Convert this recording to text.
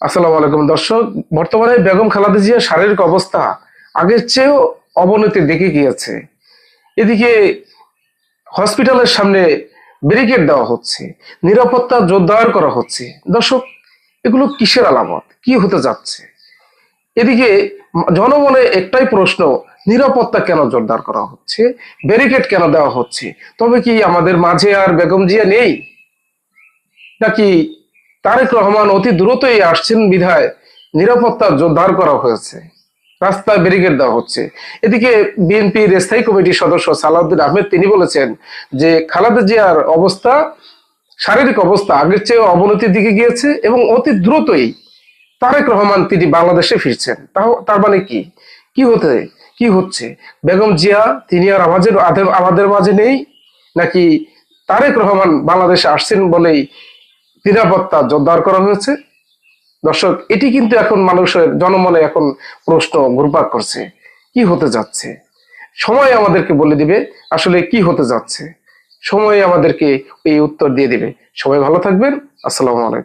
আসসালামু আলাইকুম দর্শক। বর্তমানে বেগম খালেদা জিয়ার শারীরিক অবস্থা আগের চেয়েও অবনতির দিকে গিয়েছে। এদিকে হসপিটালের সামনে ব্যারিকেড দেওয়া হচ্ছে, নিরাপত্তা জোরদার করা হচ্ছে। দর্শক, এগুলো কিসের আলামত? কি হতে যাচ্ছে? এদিকে জনমনে একটাই প্রশ্ন, নিরাপত্তা কেন জোরদার করা হচ্ছে, ব্যারিকেড কেন দেওয়া হচ্ছে? তবে কি আমাদের মাঝে আর বেগম জিয়া নেই, নাকি তারেক রহমান অতি দ্রুতই আসছেন বিধায় নিরাপত্তা জোরদার করা হয়েছে, রাস্তায় ব্যারিকেড দেওয়া হচ্ছে? এদিকে বিএনপির স্থায়ী কমিটির সদস্য সালাউদ্দিন আহমেদ তিনি বলেছেন যে খালেদা জিয়ার অবস্থা, শারীরিক অবস্থা আগের চেয়ে অবনতির দিকে গিয়েছে এবং অতি দ্রুতই তারেক রহমান তিনি বাংলাদেশে ফিরছেন। তার মানে কি, কি হতে কি হচ্ছে? বেগম জিয়া তিনি আর আমাদের মাঝে নেই, নাকি তারেক রহমান বাংলাদেশে আসছেন বলেই নিরাপত্তা জোরদার করা হয়েছে? দর্শক, এটি কিন্তু এখন মানুষের জনমনে এখন প্রশ্ন ঘুরপাক করছে। কি হতে যাচ্ছে? সময় আমাদেরকে বলে দিবে আসলে কি হতে যাচ্ছে। সময় আমাদেরকে এই উত্তর দিয়ে দিবে। সবাই ভালো থাকবেন। আসসালামু আলাইকুম।